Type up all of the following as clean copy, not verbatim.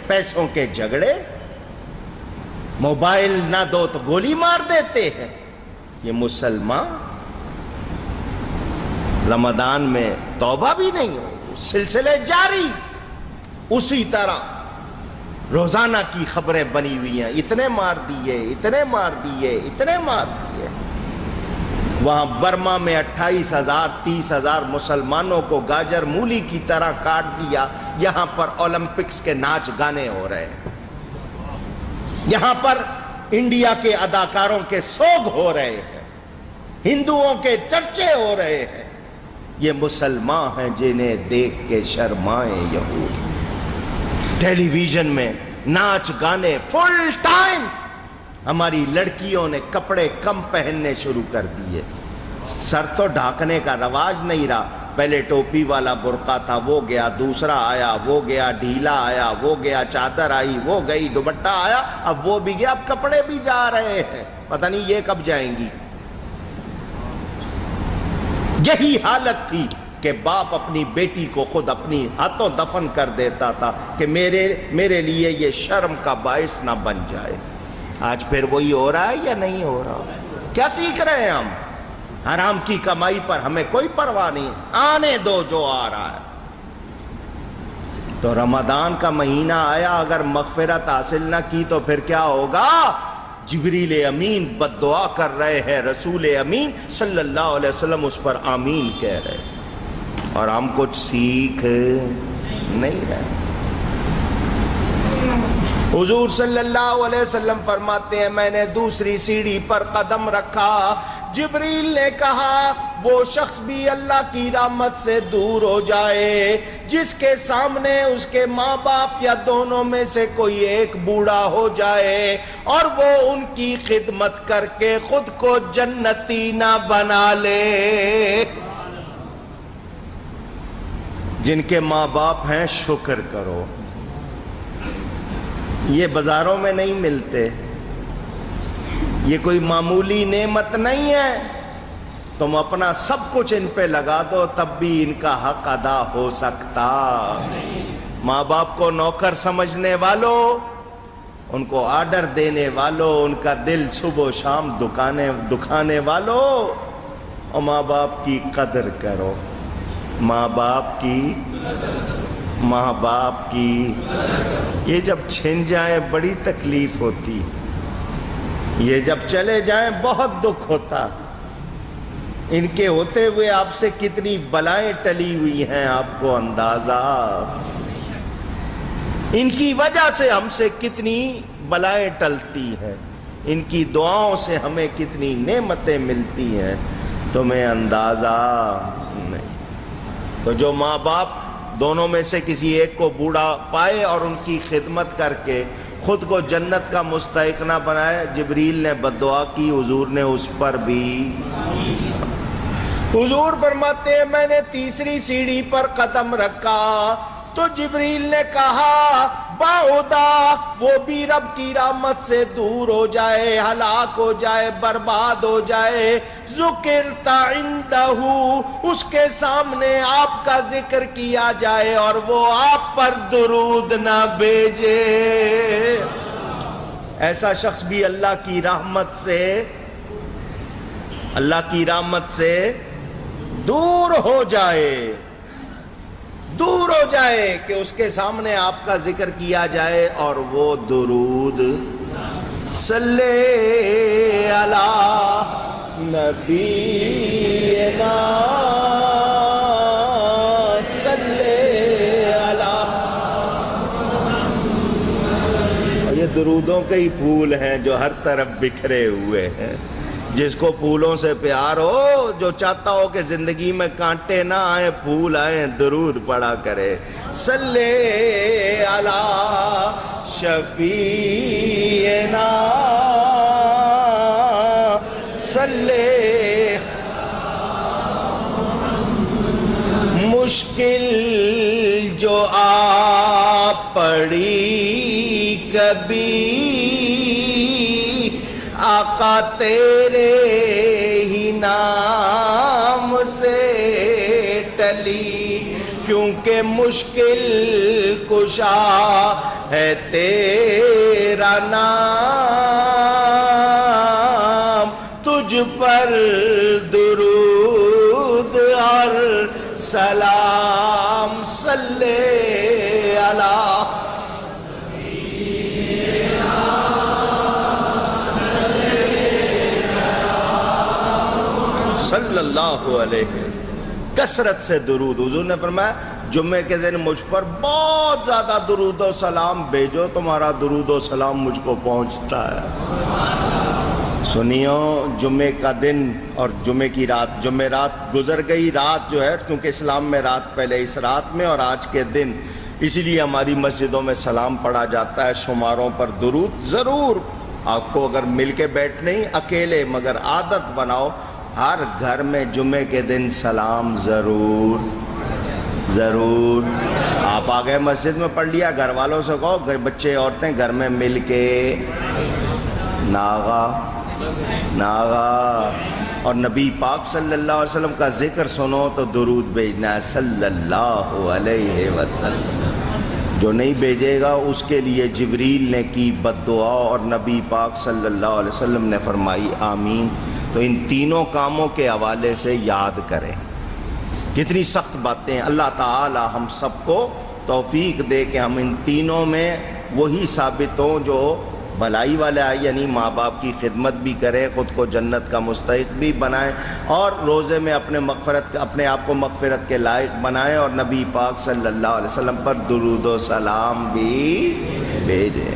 پیسوں کے جھگڑے، موبائل نہ دو تو گولی مار دیتے ہیں یہ مسلمان۔ رمضان میں توبہ بھی نہیں ہو، سلسلے جاری، اسی طرح روزانہ کی خبریں بنی ہوئی ہیں، اتنے مار دیے، اتنے مار دیے، اتنے مار دیے۔ وہاں برما میں 28,000 30,000 مسلمانوں کو گاجر مولی کی طرح کاٹ دیا، یہاں پر اولمپکس کے ناچ گانے ہو رہے ہیں، یہاں پر انڈیا کے اداکاروں کے سوگ ہو رہے ہیں، ہندوؤں کے چرچے ہو رہے ہیں۔ یہ مسلمان ہیں جنہیں دیکھ کے شرمائیں یہود۔ ٹیلی ویژن میں ناچ گانے فل ٹائم، ہماری لڑکیوں نے کپڑے کم پہننے شروع کر دیے، سر تو ڈھانکنے کا رواج نہیں رہا، پہلے ٹوپی والا برقع تھا وہ گیا، دوسرا آیا وہ گیا، ڈھیلا آیا وہ گیا، چادر آئی وہ گئی، دوپٹہ آیا اب وہ بھی گیا، اب کپڑے بھی جا رہے ہیں، پتہ نہیں یہ کب جائیں گی۔ یہی حالت تھی کہ باپ اپنی بیٹی کو خود اپنی ہاتھوں دفن کر دیتا تھا کہ میرے لیے یہ شرم کا باعث نہ بن جائے۔ آج پھر وہی ہو رہا ہے یا نہیں ہو رہا؟ کیا سیکھ رہے ہیں ہم؟ حرام کی کمائی پر ہمیں کوئی پرواہ نہیں، آنے دو جو آ رہا ہے۔ تو رمضان کا مہینہ آیا، اگر مغفرت حاصل نہ کی تو پھر کیا ہوگا؟ جبریل امین بد دعا کر رہے ہیں، رسول امین صلی اللہ علیہ وسلم اس پر آمین کہہ رہے ہیں، اور ہم کچھ سیکھ نہیں رہے۔ حضور صلی اللہ علیہ وسلم فرماتے ہیں میں نے دوسری سیڑھی پر قدم رکھا، جبریل نے کہا وہ شخص بھی اللہ کی رحمت سے دور ہو جائے جس کے سامنے اس کے ماں باپ یا دونوں میں سے کوئی ایک بوڑھا ہو جائے اور وہ ان کی خدمت کر کے خود کو جنتی نہ بنا لے۔ جن کے ماں باپ ہیں شکر کرو، یہ بازاروں میں نہیں ملتے، یہ کوئی معمولی نعمت نہیں ہے، تم اپنا سب کچھ ان پہ لگا دو تب بھی ان کا حق ادا ہو سکتا۔ ماں باپ کو نوکر سمجھنے والوں، ان کو آرڈر دینے والوں، ان کا دل صبح و شام دکھانے والوں، اور ماں باپ کی قدر کرو، ماں باپ کی یہ جب چھن جائیں بڑی تکلیف ہوتی، یہ جب چلے جائیں بہت دکھ ہوتا۔ ان کے ہوتے ہوئے آپ سے کتنی بلائیں ٹلی ہوئی ہیں آپ کو اندازہ، ان کی وجہ سے ہم سے کتنی بلائیں ٹلتی ہیں، ان کی دعاؤں سے ہمیں کتنی نعمتیں ملتی ہیں، تمہیں اندازہ نہیں۔ تو جو ماں باپ دونوں میں سے کسی ایک کو بوڑھا پائے اور ان کی خدمت کر کے خود کو جنت کا مستحق نہ بنائے، جبریل نے بد دعا کی، حضور نے اس پر بھی۔ حضور فرماتے ہیں میں نے تیسری سیڑھی پر قدم رکھا تو جبریل نے کہا باعدا وہ بھی رب کی رحمت سے دور ہو جائے، ہلاک ہو جائے، برباد ہو جائے، ذکرت عندہ اس کے سامنے آپ کا ذکر کیا جائے اور وہ آپ پر درود نہ بھیجے۔ ایسا شخص بھی اللہ کی رحمت سے دور ہو جائے کہ اس کے سامنے آپ کا ذکر کیا جائے اور وہ درود صلی علی نبینا صلی علی، اور یہ درودوں کے ہی پھول ہیں جو ہر طرف بکھرے ہوئے ہیں۔ جس کو پھولوں سے پیار ہو، جو چاہتا ہو کہ زندگی میں کانٹے نہ آئیں پھول آئیں، درود پڑھا کرے۔ صلی علی شفیعنا صلی، مشکل جو آ پڑی کبھی آقا تیرے ہی نام سے ٹلی، کیونکہ مشکل کشا ہے تیرا نام، تجھ پر درود اور سلام، صلی علی صلی اللہ علیہ وسلم۔ کثرت سے درود، حضور نے فرمایا جمعے کے دن مجھ پر بہت زیادہ درود و سلام بھیجو، تمہارا درود و سلام مجھ کو پہنچتا ہے۔ سنیو، جمعے کا دن اور جمعے کی رات، جمعے رات گزر گئی، رات جو ہے کیونکہ اسلام میں رات پہلے، اس رات میں اور آج کے دن، اسی لیے ہماری مسجدوں میں سلام پڑھا جاتا ہے، شماروں پر درود ضرور۔ آپ کو اگر مل کے بیٹھنے ہی اکیلے، مگر عادت بناؤ ہر گھر میں جمعے کے دن سلام ضرور ضرور۔ آپ آگئے مسجد میں پڑھ لیا، گھر والوں سے کہو، بچے عورتیں گھر میں مل کے ناغا اور نبی پاک صلی اللہ علیہ وسلم کا ذکر سنو تو درود بھیجنا ہے صلی اللہ علیہ وسلم۔ جو نہیں بھیجے گا اس کے لیے جبریل نے کی بد دعا اور نبی پاک صلی اللہ علیہ وسلم نے فرمائی آمین۔ تو ان تینوں کاموں کے حوالے سے یاد کریں، کتنی سخت باتیں۔ اللہ تعالی ہم سب کو توفیق دے کہ ہم ان تینوں میں وہی ثابت ہوں جو بھلائی والے آئے، یعنی ماں باپ کی خدمت بھی کریں، خود کو جنت کا مستحق بھی بنائیں، اور روزے میں اپنے آپ کو مغفرت کے لائق بنائیں، اور نبی پاک صلی اللہ علیہ وسلم پر درود و سلام بھی بھیجیں۔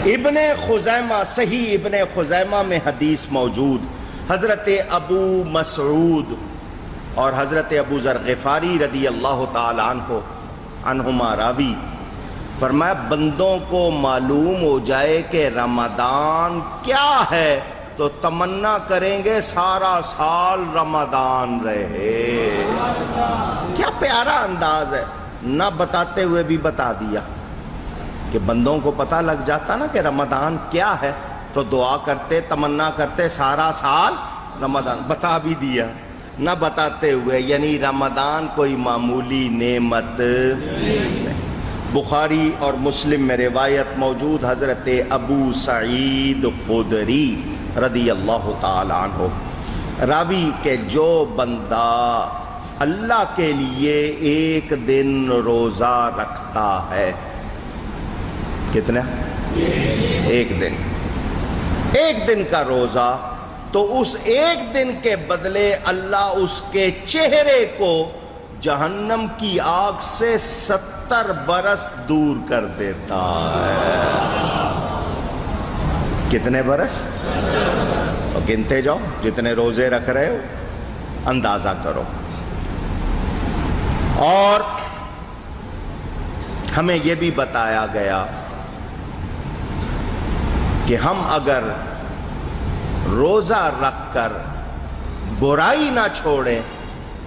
ابن خزیمہ، صحیح ابن خزیمہ میں حدیث موجود، حضرت ابو مسعود اور حضرت ابو ذر غفاری رضی اللہ تعالی عنہما راوی، فرمایا بندوں کو معلوم ہو جائے کہ رمضان کیا ہے تو تمنا کریں گے سارا سال رمضان رہے۔ کیا پیارا انداز ہے، نہ بتاتے ہوئے بھی بتا دیا کہ بندوں کو پتہ لگ جاتا نا کہ رمضان کیا ہے تو دعا کرتے، تمنا کرتے سارا سال رمضان، بتا بھی دیا نہ بتاتے ہوئے، یعنی رمضان کوئی معمولی نعمت نہیں۔ بخاری اور مسلم میں روایت موجود، حضرت ابو سعید خدری رضی اللہ تعالی عنہ راوی کہ جو بندہ اللہ کے لیے ایک دن روزہ رکھتا ہے، کتنا؟ ایک دن کا روزہ، تو اس ایک دن کے بدلے اللہ اس کے چہرے کو جہنم کی آگ سے 70 برس دور کر دیتا ہے۔ کتنے برس؟ گنتے جاؤ، جتنے روزے رکھ رہے ہو اندازہ کرو۔ اور ہمیں یہ بھی بتایا گیا کہ ہم اگر روزہ رکھ کر برائی نہ چھوڑیں،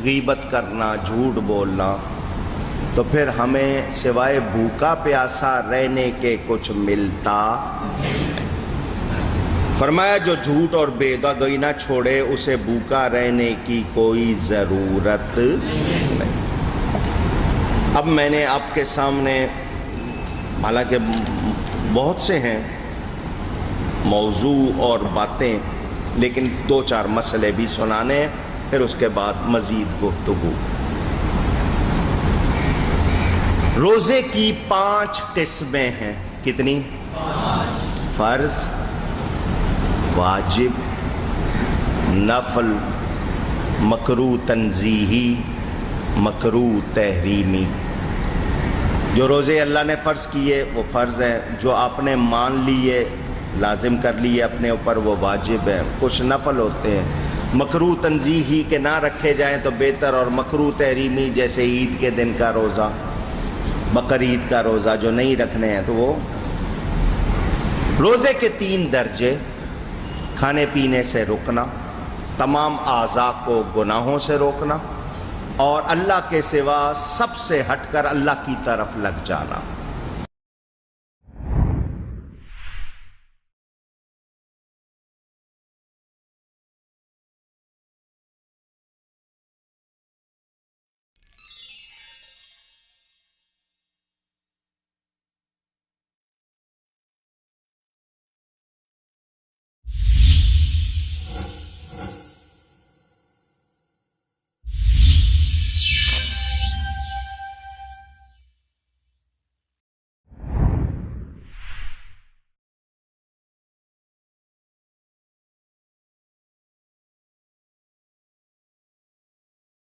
غیبت کرنا، جھوٹ بولنا، تو پھر ہمیں سوائے بھوکا پیاسا رہنے کے کچھ ملتا نہیں۔ فرمایا جو جھوٹ اور بے دغی نہ چھوڑے اسے بھوکا رہنے کی کوئی ضرورت نہیں۔ اب میں نے آپ کے سامنے، حالانکہ بہت سے ہیں موضوع اور باتیں، لیکن 2-4 مسئلے بھی سنانے، پھر اس کے بعد مزید گفتگو۔ روزے کی 5 قسمیں ہیں، کتنی؟ 5۔ فرض، واجب، نفل، مکروہ تنزیہی، مکروہ تحریمی۔ جو روزے اللہ نے فرض کیے وہ فرض ہیں، جو آپ نے مان لیے، لازم کر لیے اپنے اوپر، وہ واجب ہے۔ کچھ نفل ہوتے ہیں، مکروہ تنزیہی کے نہ رکھے جائیں تو بہتر، اور مکروہ تحریمی جیسے عید کے دن کا روزہ، بقرعید کا روزہ جو نہیں رکھنے ہیں تو وہ۔ روزے کے 3 درجے: کھانے پینے سے رکنا، تمام اعضاء کو گناہوں سے روکنا، اور اللہ کے سوا سب سے ہٹ کر اللہ کی طرف لگ جانا۔